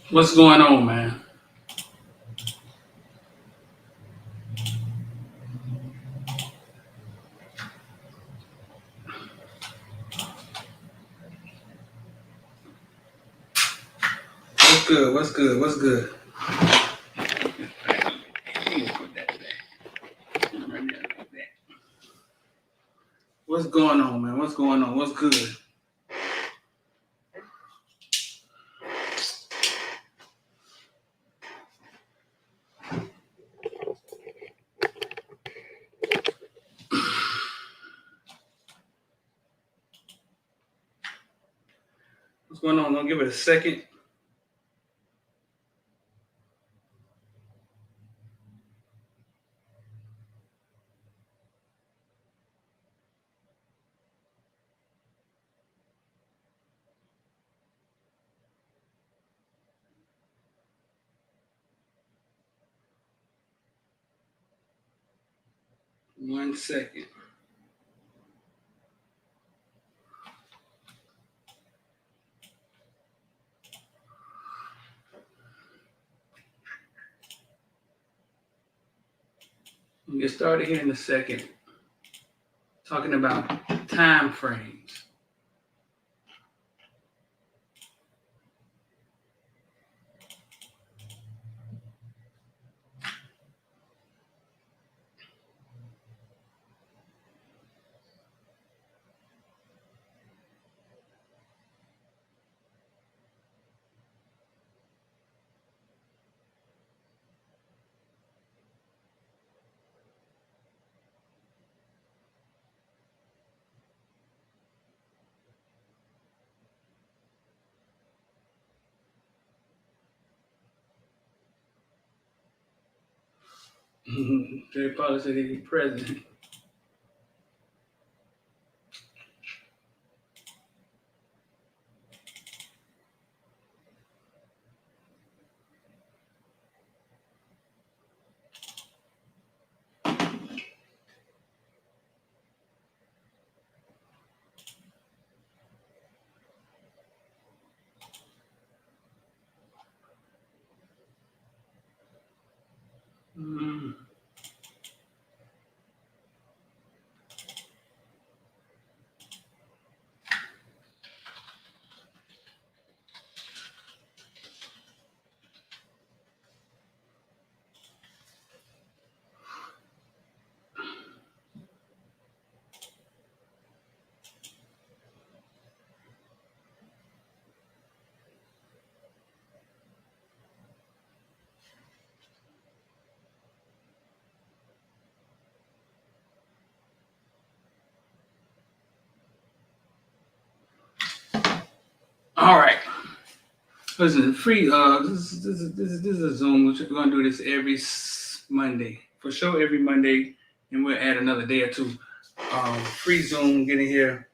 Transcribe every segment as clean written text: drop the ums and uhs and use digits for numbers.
What's going on, man? What's good? What's good? What's good? What's going on, man? What's going on? What's good? What's going on? I'm gonna give it a second. 1 second. We'll get started here in a second. Talking about time frames. Jerry Potter said he'd be president. Mm. All right. Listen, free. This is a Zoom. We're gonna do this every Monday for sure. Every Monday, and we'll add another day or two. Free Zoom. Get in here.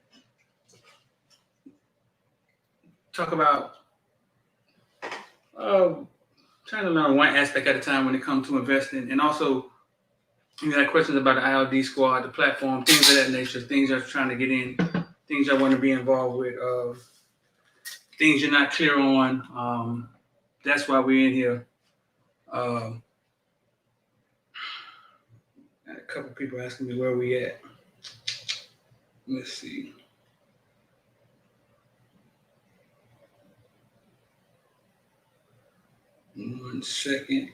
Talk about uh, trying to learn one aspect at a time when it comes to investing, and also you got questions about the ILD squad, the platform, things of that nature, things you're trying to get in, things you want to be involved with, things you're not clear on. That's why we're in here. Uh, Got a couple people asking me where we at. Let's see. One second.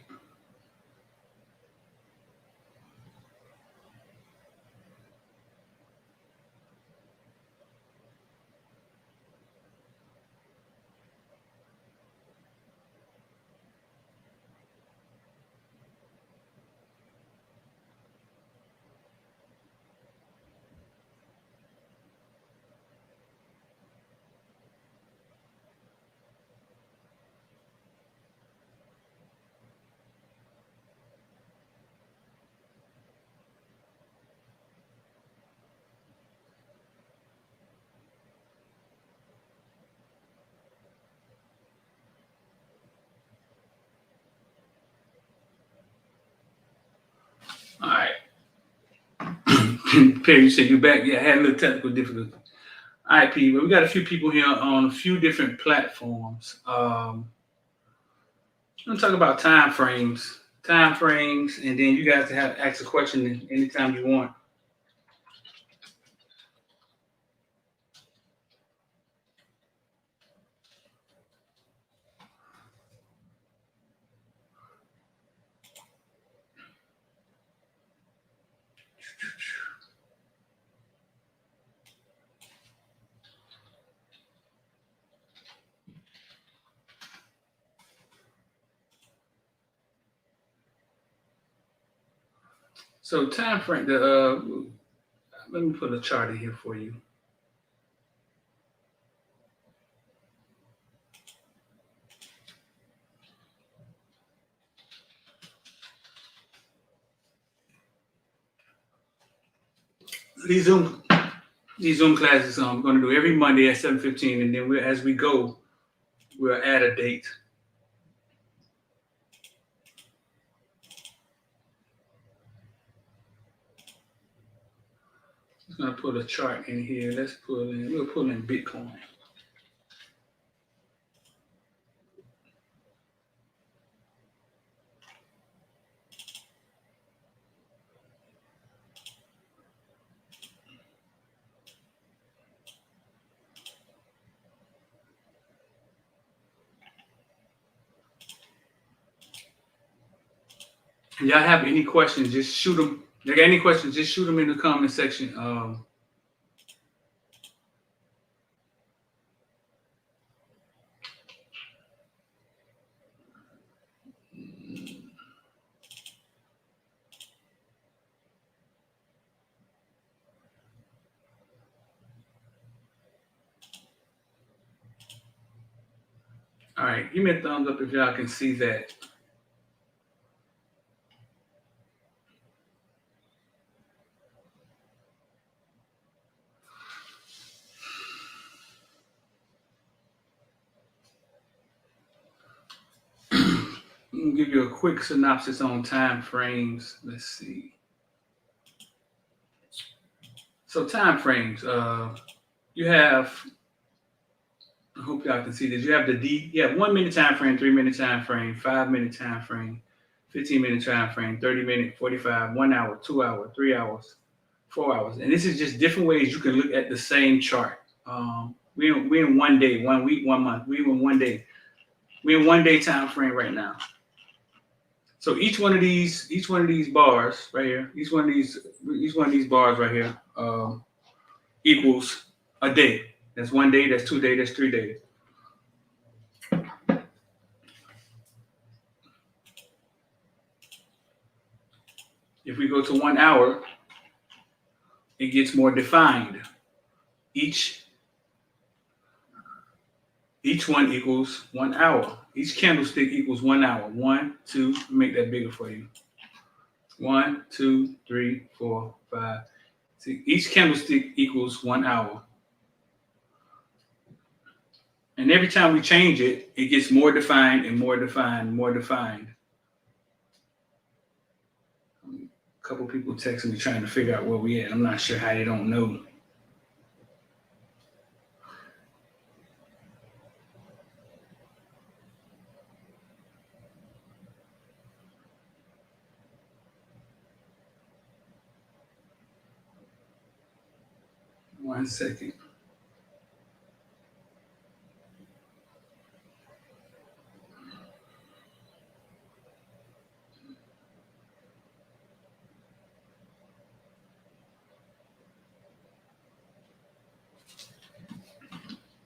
Perry, you said you back. Yeah, I had a little technical difficulty. All right, P. But we got a few people here on a few different platforms. I'm gonna talk about time frames, and then you guys can have ask a question anytime you want. So time frame. Let me put a chart in here for you. These Zoom these Zoom classes I'm going to do every Monday at 7:15, and then as we go, we'll add a date. I'm going to put a chart in here. We'll pull in Bitcoin. If y'all have any questions, just shoot them. If you got any questions, just shoot them in the comment section. All right, give me a thumbs up if y'all can see that. I'm gonna give you a quick synopsis on time frames. Let's see. So time frames. You have. I hope y'all can see this. You have you have 1 minute time frame, 3 minute time frame, 5 minute time frame, 15 minute time frame, 30 minute, 45, 1 hour, 2 hour, 3 hours, 4 hours, and this is just different ways you can look at the same chart. We in 1 day, 1 week, 1 month. We in 1 day. We in 1 day time frame right now. So each one of these bars right here, each one of these bars right here equals a day. That's 1 day, that's 2 days, that's 3 days. If we go to 1 hour, it gets more defined. Each one equals 1 hour. Each candlestick equals 1 hour. 1, 2, make that bigger for you. 1, 2, 3, 4, 5. See, each candlestick equals 1 hour. And every time we change it, it gets more defined and more defined, and more defined. A couple people texting me trying to figure out where we at. I'm not sure how they don't know. One second.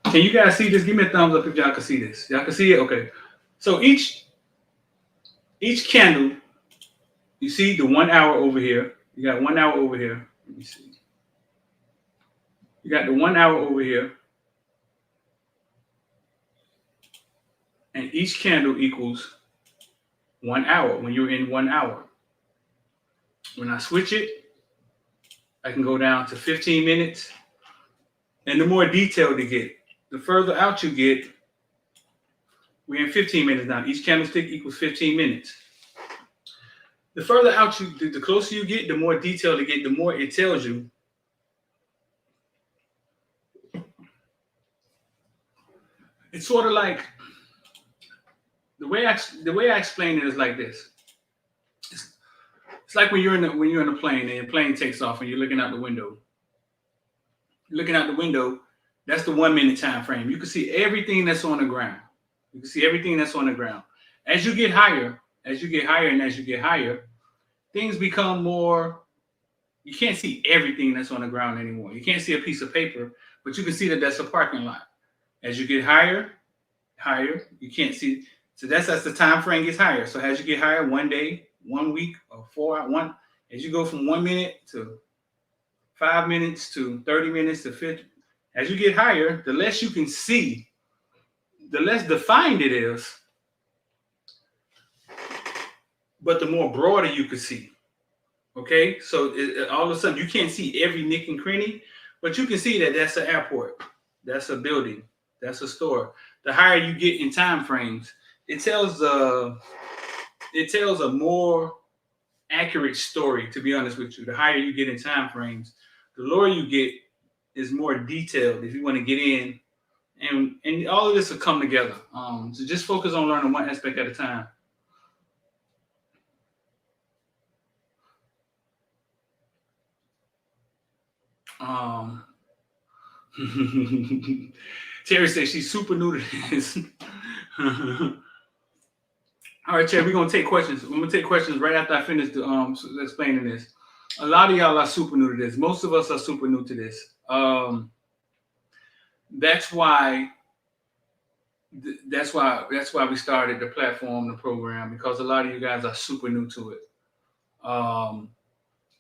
Can you guys see this? Give me a thumbs up if y'all can see this. Y'all can see it? Okay. So each candle, you see the 1 hour over here. You got 1 hour over here. Let me see. You got the 1 hour over here. And each candle equals 1 hour when you're in 1 hour. When I switch it, I can go down to 15 minutes. And the more detailed you get, the further out you get, we're in 15 minutes now. Each candlestick equals 15 minutes. The further out the closer you get, the more detailed it get, the more it tells you. It's sort of like the way I explain it is like this. It's, it's like when you're in a plane and your plane takes off and you're looking out the window. Looking out the window, that's the 1 minute time frame. You can see everything that's on the ground. You can see everything that's on the ground. As you get higher, and as you get higher, things become more. You can't see everything that's on the ground anymore. You can't see a piece of paper, but you can see that that's a parking lot. As you get higher, you can't see. So that's as the time frame gets higher. So as you get higher, 1 day, 1 week, or 4 hours, as you go from 1 minute to 5 minutes to 30 minutes to 50, as you get higher, the less you can see, the less defined it is, but the more broader you can see. Okay, so all of a sudden you can't see every nick and cranny, but you can see that that's an airport, that's a building, that's a store. The higher you get in time frames, it tells a more accurate story. To be honest with you, the higher you get in time frames, the lower you get is more detailed. If you want to get in, and all of this will come together. So just focus on learning one aspect at a time. Terry says she's super new to this. All right, Terry, we're gonna take questions. I'm gonna take questions right after I finish explaining this. A lot of y'all are super new to this. Most of us are super new to this. That's why we started the platform, the program, because a lot of you guys are super new to it.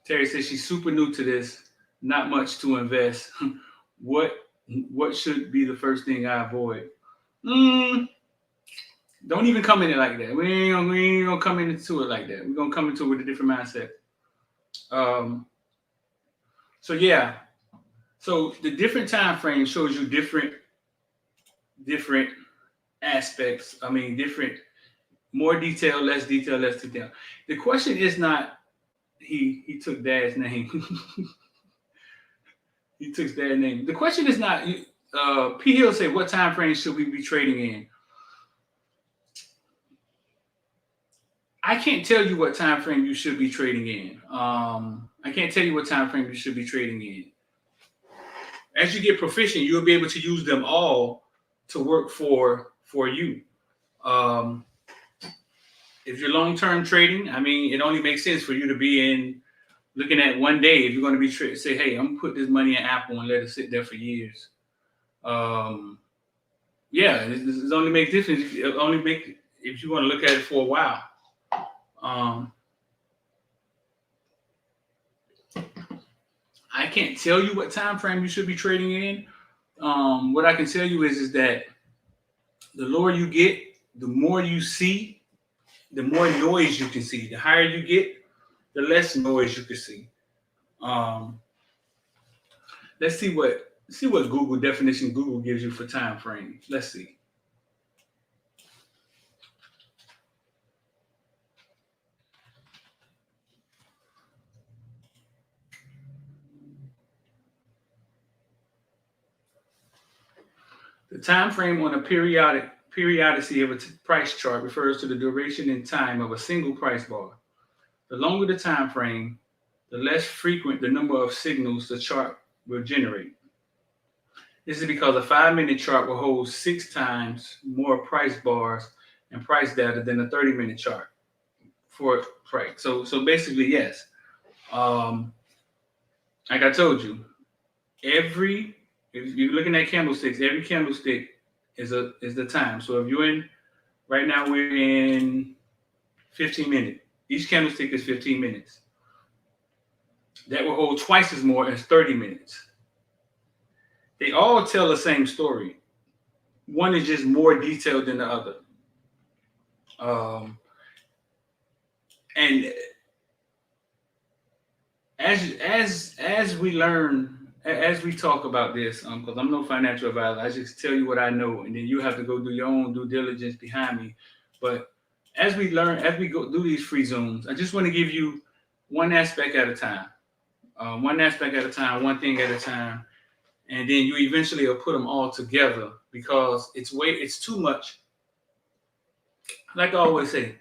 Terry says she's super new to this. Not much to invest. What should be the first thing I avoid? Don't even come in it like that. We ain't gonna come into it like that. We're gonna come into it with a different mindset. So yeah. So the different time frame shows you different aspects. I mean, different, more detail, less detail, less detail. The question is not he took Dad's name. He took Dad's name. The question is not. P. Hill said, "What time frame should we be trading in?" I can't tell you what time frame you should be trading in. I can't tell you what time frame you should be trading in. As you get proficient, you'll be able to use them all to work for you. If you're long-term trading, I mean, it only makes sense for you to be in looking at 1 day. If you're going to be say, hey, I'm gonna put this money in Apple and let it sit there for years. Yeah, it only makes difference. If you want to look at it for a while. I can't tell you what time frame you should be trading in. What I can tell you is that the lower you get, the more you see, the more noise you can see. The higher you get, the less noise you can see. Let's see what Google definition Google gives you for time frame. Let's see. The time frame on a periodicity of a price chart refers to the duration and time of a single price bar. The longer the time frame, the less frequent the number of signals the chart will generate. This is because a 5-minute chart will hold 6 times more price bars and price data than a 30-minute chart for price. So basically, yes. Like I told you, if you're looking at candlesticks, every candlestick is the time. So if you're in, right now we're in 15 minutes. Each candlestick is 15 minutes. That will hold twice as more as 30 minutes. They all tell the same story. One is just more detailed than the other. And as we learn, as we talk about this, because I'm no financial advisor, I just tell you what I know, and then you have to go do your own due diligence behind me. But as we learn, as we go do these free Zooms, I just want to give you one aspect at a time, one aspect at a time, one thing at a time, and then you eventually will put them all together because it's too much. Like I always say,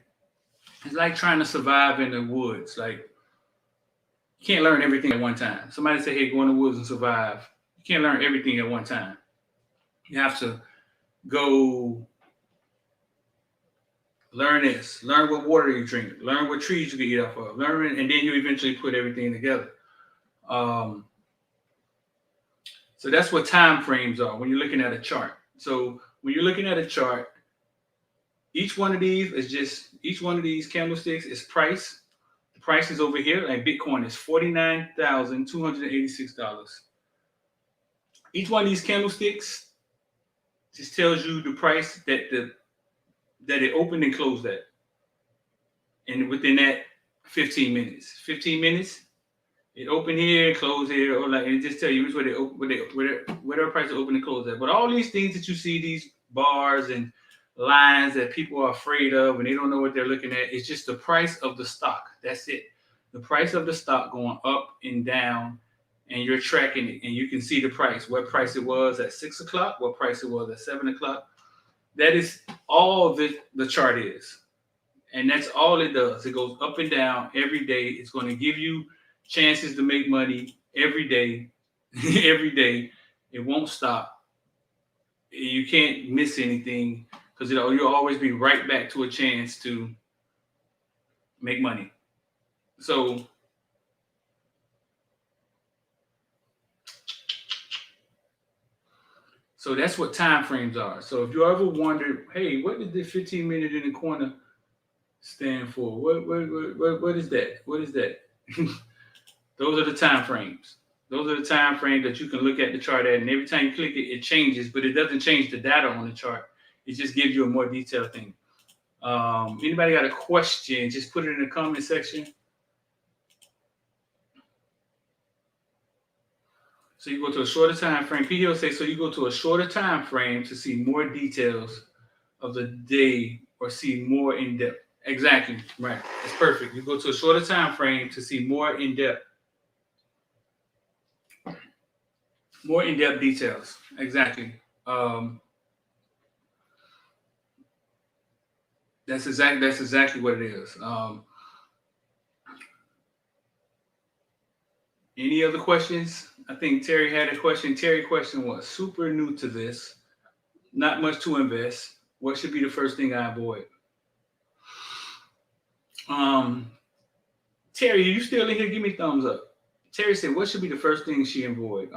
it's like trying to survive in the woods. Like you can't learn everything at one time. Somebody say, "Hey, go in the woods and survive." You can't learn everything at one time. You have to go learn this, learn what water you drink, learn what trees you can eat off of, learn, and then you eventually put everything together. Um, so that's what time frames are when you're looking at a chart. So when you're looking at a chart, each one of these candlesticks is price. The price is over here, like Bitcoin is $49,286. Each one of these candlesticks just tells you the price that it opened and closed at. And within that 15 minutes. 15 minutes, it opened here, closed here, or like, and it just tell you where their price to open and close at. But all these things that you see, these bars and lines that people are afraid of and they don't know what they're looking at, it's just the price of the stock. That's it. The price of the stock going up and down, and you're tracking it, and you can see the price, what price it was at 6 o'clock, what price it was at 7 o'clock. That is all the chart is. And that's all it does. It goes up and down every day. It's going to give you chances to make money every day. Every day. It won't stop. You can't miss anything because you'll always be right back to a chance to make money. So that's what time frames are. So if you ever wondered, hey, what did the 15 minute in the corner stand for? What is that? What is that? Those are the time frames. Those are the time frames that you can look at the chart at, and every time you click it, it changes, but it doesn't change the data on the chart. It just gives you a more detailed thing. Anybody got a question? Just put it in the comment section. So you go to a shorter time frame. P. Hill says, so you go to a shorter time frame to see more details of the day or see more in depth. Exactly. Right. It's perfect. You go to a shorter time frame to see more in depth. More in depth details. Exactly. That's exactly what it is. Any other questions? I think Terry had a question. Terry's question was super new to this. Not much to invest. What should be the first thing I avoid? Terry, are you still in here? Give me a thumbs up. Terry said, what should be the first thing she avoid?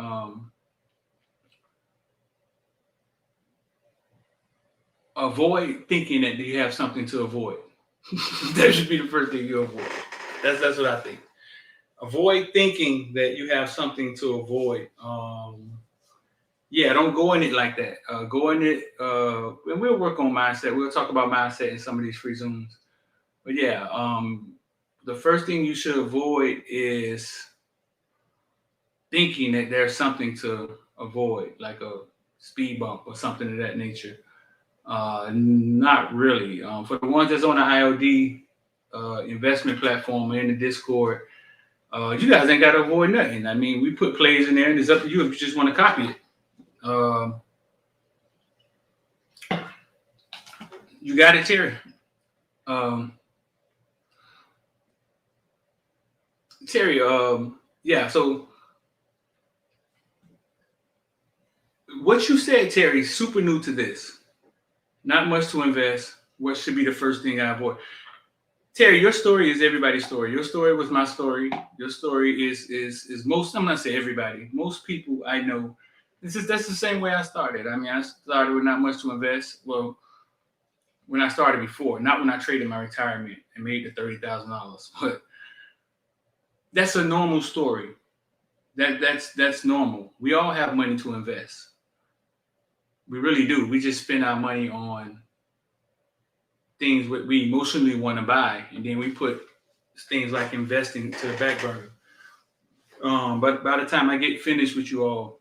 Avoid thinking that you have something to avoid. That should be the first thing you avoid. That's what I think. Avoid thinking that you have something to avoid. Yeah, don't go in it like that. Go in it, and we'll work on mindset. We'll talk about mindset in some of these free Zooms. But yeah, the first thing you should avoid is thinking that there's something to avoid, like a speed bump or something of that nature. Not really. For the ones that's on the IOD investment platform or in the Discord, you guys ain't got to avoid nothing. I mean, we put plays in there, and it's up to you if you just want to copy it. You got it, Terry. Terry, yeah. So what you said, Terry, super new to this. Not much to invest. What should be the first thing I avoid? Terry, your story is everybody's story. Your story was my story. Your story is most. I'm not saying everybody. Most people I know. That's the same way I started. I mean, I started with not much to invest. Well, when I started before, not when I traded my retirement and made the $30,000. But that's a normal story. That's normal. We all have money to invest. We really do. We just spend our money on things we emotionally want to buy, and then we put things like investing to the back burner. But by the time I get finished with you all,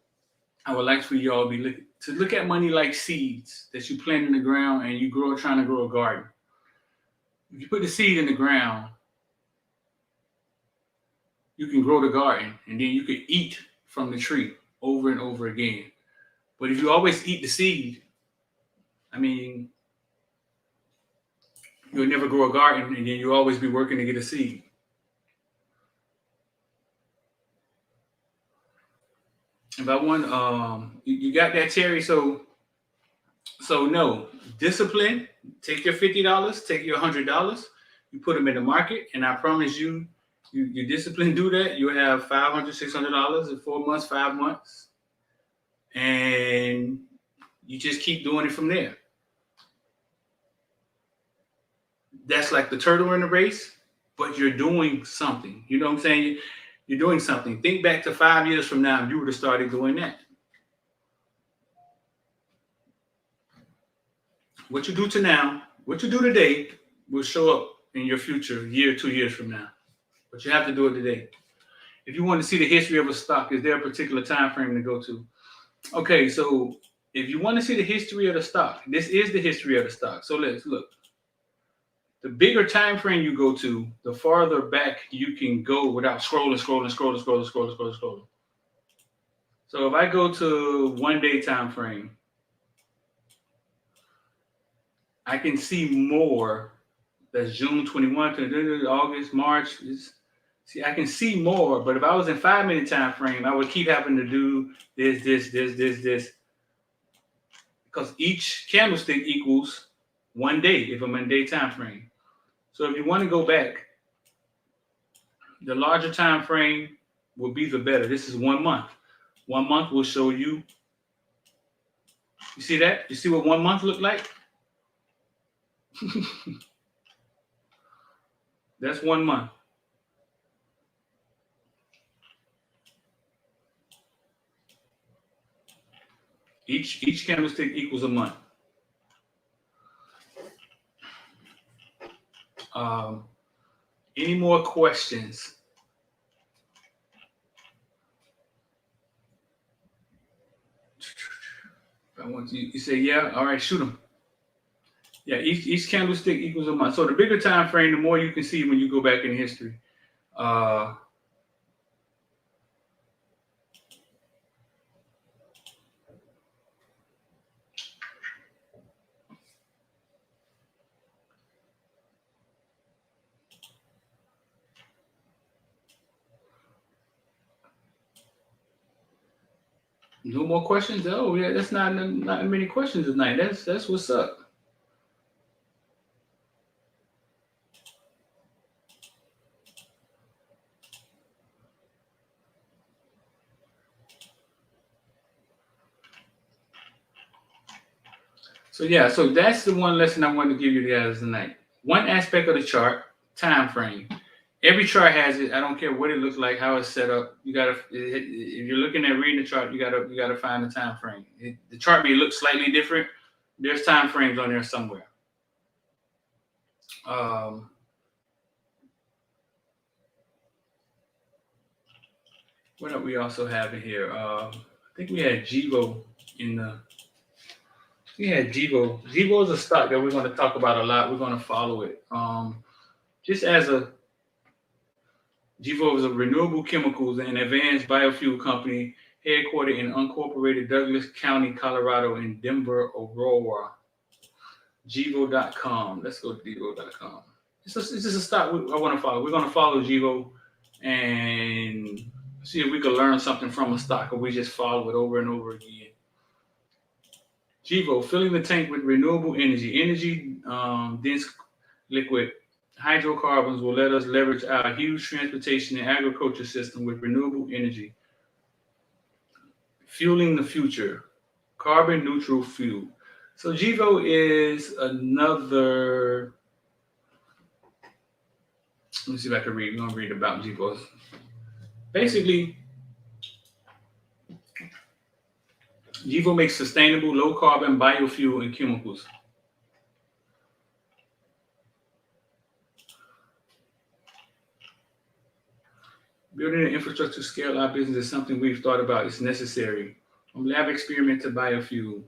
I would like for you all to look at money like seeds that you plant in the ground and you trying to grow a garden. If you put the seed in the ground, you can grow the garden, and then you can eat from the tree over and over again. But if you always eat the seed, I mean, you'll never grow a garden, and then you'll always be working to get a seed. If I want, you got that, Terry. So no discipline. Take your $50, take your $100, you put them in the market, and I promise you, you discipline do that. You have $500, $600 in 4 months, 5 months, and you just keep doing it from there. That's like the turtle in the race, but you're doing something. You know what I'm saying? You're doing something. Think back to 5 years from now, you would have started doing that. What you do to now, what you do today, will show up in your future, year, 2 years from now. But you have to do it today. If you want to see the history of a stock, is there a particular time frame to go to? Okay, so if you want to see the history of the stock, this is the history of the stock. So let's look. The bigger time frame you go to, the farther back you can go without scrolling. So if I go to 1 day time frame, I can see more. That's June 21 to August, March. See, I can see more, but if I was in 5 minute time frame, I would keep having to do this, because each candlestick equals 1 day if I'm in day time frame. So if you want to go back, the larger time frame will be the better. This is 1 month. 1 month will show you. You see that? You see what 1 month look like? That's 1 month. Each candlestick equals a month. Any more questions? I want you say yeah. All right, shoot them. Yeah, each candlestick equals a month. So the bigger time frame, the more you can see when you go back in history. No more questions? Oh yeah, that's not many questions tonight. That's what's up. So yeah, so that's the one lesson I wanted to give you guys tonight. One aspect of the chart, time frame. Every chart has it. I don't care what it looks like, how it's set up. You gotta, if you're looking at reading the chart, you gotta find the time frame. The chart may look slightly different. There's time frames on there somewhere. What do we also have in here? I think we had Gevo in the. We had Gevo. Gevo is a stock that we're going to talk about a lot. We're going to follow it. Just as a Gevo is a renewable chemicals and advanced biofuel company headquartered in unincorporated Douglas County, Colorado, in Denver, Aurora. Gevo.com. Let's go to Gevo.com. It's just a stock I want to follow. We're going to follow Gevo and see if we can learn something from a stock, or we just follow it over and over again. Gevo, filling the tank with renewable energy, dense liquid hydrocarbons will let us leverage our huge transportation and agriculture system with renewable energy. Fueling the future, carbon neutral fuel. So Gevo is another. Let me see if I can read. I'm going to read about Gevo. Basically, Gevo makes sustainable, low-carbon biofuel and chemicals. Building an infrastructure to scale our business is something we've thought about. It's necessary. From lab experiment to biofuel.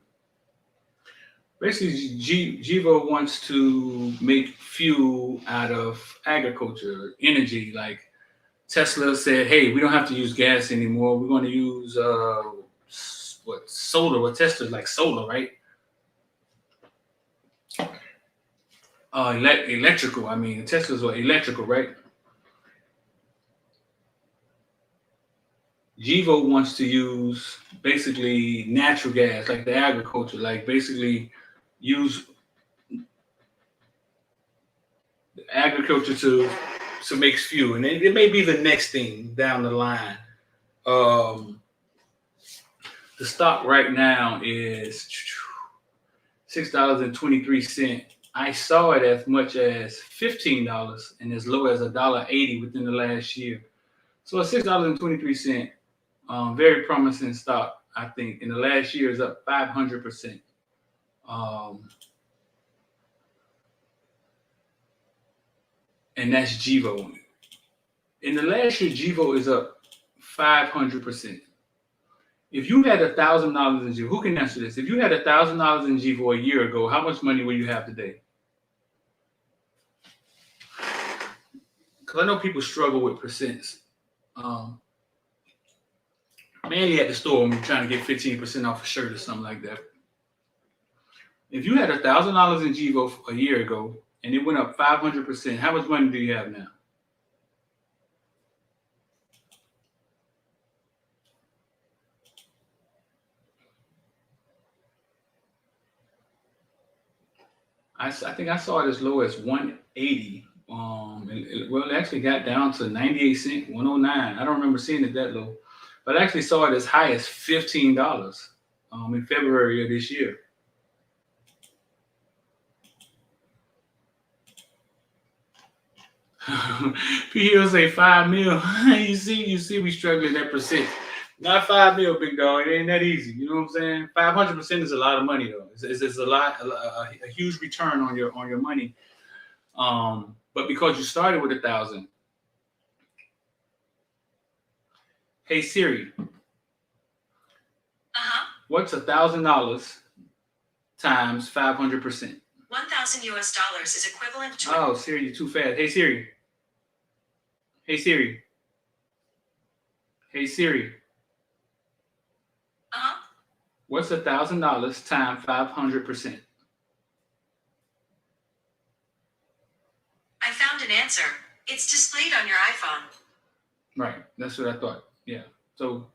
basically Gevo wants to make fuel out of agriculture, energy. Like Tesla said, hey, we don't have to use gas anymore. We're going to use solar. What Tesla's like solar, right? Electrical. I mean, Tesla's what electrical, right? Gevo wants to use basically natural gas, like the agriculture, like basically use agriculture to make fuel, and it may be the next thing down the line. The stock right now is $6.23. I saw it as much as $15 and as low as $1.80 within the last year. So at $6.23, very promising stock. I think in the last year is up 500%. And that's Gevo. In the last year, Gevo is up 500%. If you had $1,000 in Gevo, who can answer this? If you had $1,000 in Gevo a year ago, how much money will you have today? Because I know people struggle with percents. Mainly at the store when you're trying to get 15% off a shirt or something like that. If you had $1,000 in Gevo a year ago and it went up 500%, how much money do you have now? I think I saw it as low as 180. It actually got down to 98 cents, 109. I don't remember seeing it that low, but I actually saw it as high as $15 in February of this year. P Hill say 5 mil. you see, we struggling that percent. Not 5 mil, big dog. It ain't that easy. You know what I'm saying? 500% is a lot of money, though. It's a huge return on your money. But because you started with 1,000. Hey Siri. What's $1,000 times 500%? $1,000 is equivalent to. Oh, Siri, you're too fast. Hey Siri. Hey Siri. Hey Siri. What's $1,000 times 500%? I found an answer. It's displayed on your iPhone. Right. That's what I thought. Yeah. So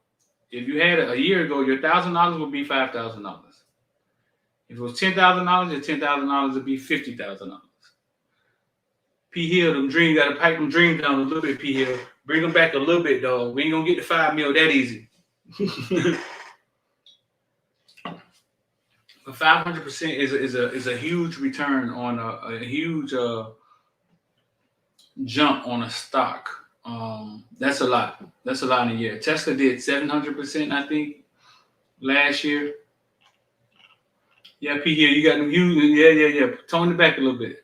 if you had a year ago, your $1,000 would be $5,000. If it was $10,000, your $10,000 would be $50,000. P Hill, them dreams, gotta pipe them dreams down a little bit, P Hill. Bring them back a little bit, dog. We ain't gonna get to 5 mil that easy. But 500% is a huge return on a huge jump on a stock. That's a lot. That's a lot in a year. Tesla did 700%, I think, last year. Yeah, P Hill, you got them huge. Yeah. Tone it back a little bit.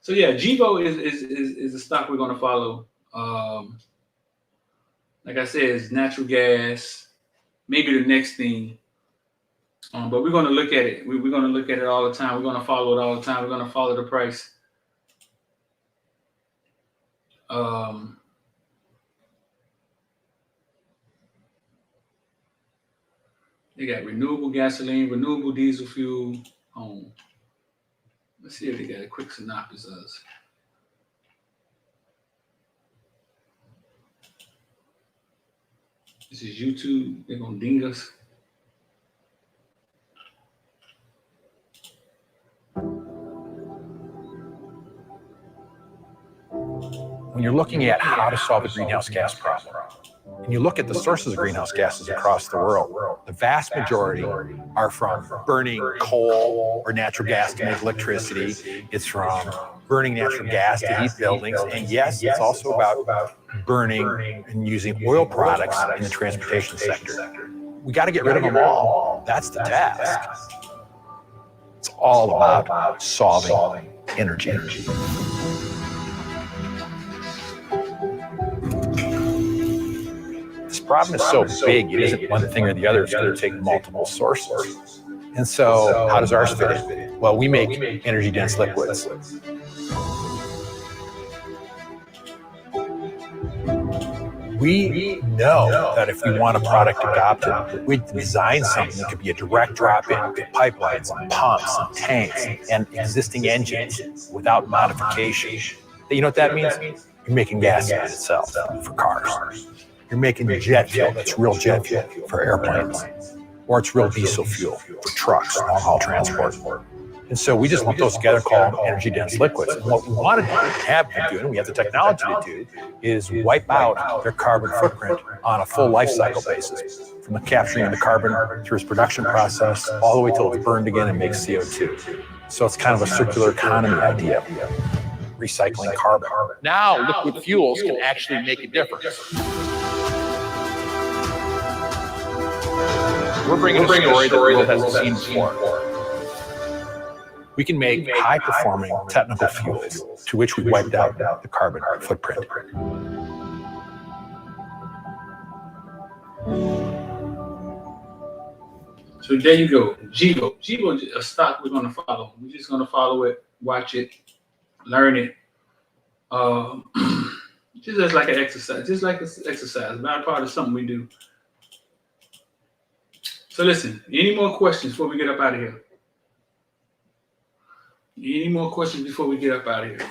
So yeah, Gevo is a stock we're gonna follow. Like I said, it's natural gas, maybe the next thing. But we're gonna look at it. We're gonna look at it all the time. We're gonna follow it all the time. We're gonna follow the price. They got renewable gasoline, renewable diesel fuel. Let's see if they got a quick synopsis of us. This is YouTube. They're gonna ding us. When you're looking at how to solve the greenhouse gas problem, and you look at the sources of greenhouse gases across the world, the vast majority are from burning coal or natural gas to make electricity. It's from burning natural gas to heat buildings. And yes, it's also about burning and using oil products in the transportation sector. We got to get rid of them all. That's the task. It's all about solving energy. This problem is so big, it isn't one thing or the other. It's going to take multiple sources. And so how does ours fit in? Well, we make energy dense liquids. We know that if we want a product adopted, we design something that could be a direct drop-in to pipelines, and pumps, and tanks, and existing engines without modification. You know what that means? You're making gasoline itself for cars. You're making jet fuel that's real jet fuel for airplanes. Or it's real diesel fuel for trucks, long-haul transport. And so we just lump those together called energy-dense liquids. And what we want to do, and have been doing, we have the technology to do, is wipe out their carbon footprint on a full life cycle basis, from the capturing of the carbon through its production process, all the way till it's burned again and makes CO2. So it's kind of a circular economy idea, recycling carbon. Now, liquid fuels can actually make a difference. We're bringing a story that the world hasn't seen before. We can make high-performing technical fuels to which we wiped out the carbon footprint. So there you go. Gevo. Gevo is a stock we're going to follow. We're just going to follow it, watch it, learn it. Just like an exercise. Just like an exercise. Not a part of something we do. So listen, any more questions before we get up out of here? Any more questions before we get up out of here?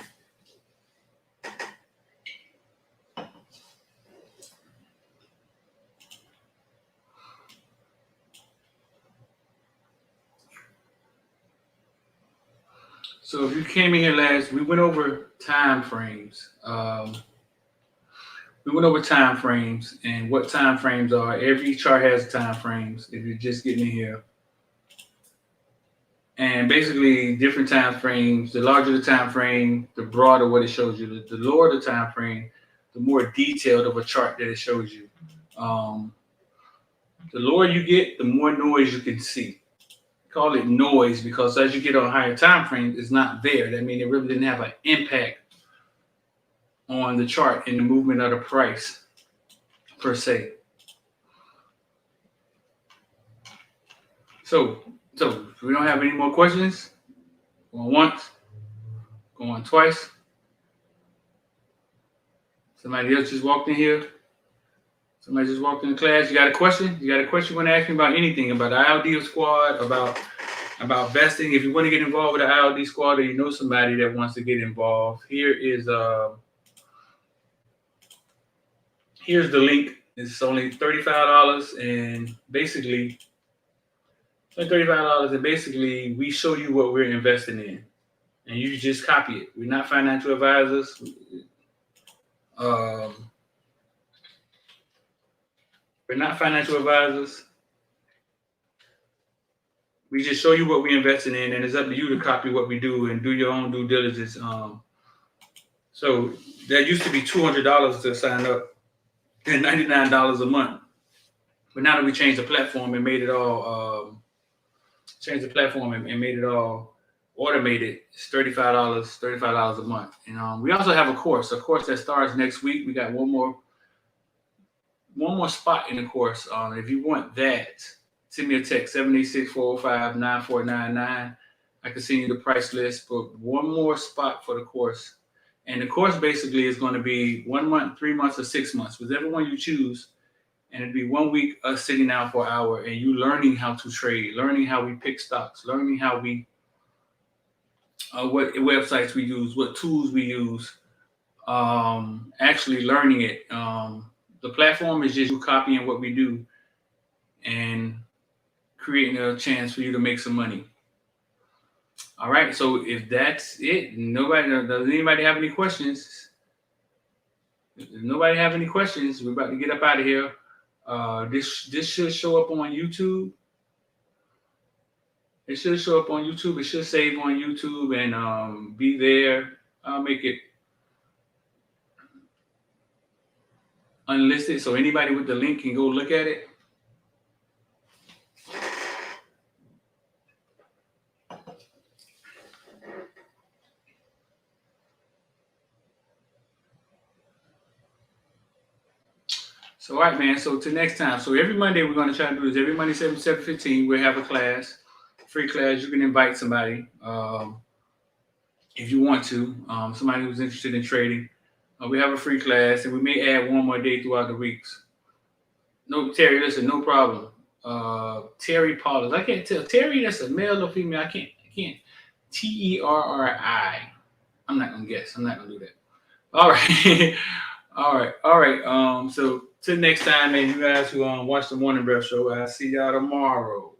So if you came in here last, we went over time frames. We went over time frames and what time frames are. Every chart has time frames if you're just getting in here. And basically, different time frames. The larger the time frame, the broader what it shows you. The lower the time frame, the more detailed of a chart that it shows you. The lower you get, the more noise you can see. Call it noise because as you get on higher time frames, it's not there. That means it really didn't have an impact on the chart and the movement of the price per se. So if we don't have any more questions, going once, going twice. Somebody else just walked in here. Somebody just walked in the class. You got a question? You got a question you want to ask me about anything, about the ILD squad, about vesting. If you want to get involved with the ILD squad or you know somebody that wants to get involved, here's the link. It's only $35 and basically $35 and basically we show you what we're investing in and you just copy it. We're not financial advisors. We're not financial advisors. We just show you what we're investing in and it's up to you to copy what we do and do your own due diligence. So that used to be $200 to sign up and $99 a month. But now that we changed the platform and made it all made it all automated, it's $35 a month. And we also have a course that starts next week. We got one more spot in the course. If you want that, send me a text, 786-405-9499. I can send you the price list, but one more spot for the course. And the course basically is going to be 1 month, 3 months, or 6 months, whichever one you choose. And it'd be 1 week us sitting down for an hour and you learning how to trade, learning how we pick stocks, learning how we, what websites we use, what tools we use, actually learning it. The platform is just you copying what we do and creating a chance for you to make some money. All right, so if that's it, does anybody have any questions? If nobody have any questions, we're about to get up out of here. This should show up on YouTube. It should show up on YouTube. It should save on YouTube and be there. I'll make it unlisted so anybody with the link can go look at it. So, all right, man. So, till next time. So, every Monday, we're going to try to do this. Every Monday, 7:15, we'll have a class. free class. You can invite somebody if you want to, somebody who's interested in trading. We have a free class, and we may add one more day throughout the weeks. No, Terry, listen, no problem. Terry Paulus. I can't tell. Terry, that's a male or female. I can't. Terri. I'm not gonna guess. I'm not gonna do that. All right. All right. So till next time, man, you guys who watch the Morning Breath Show, I'll see y'all tomorrow.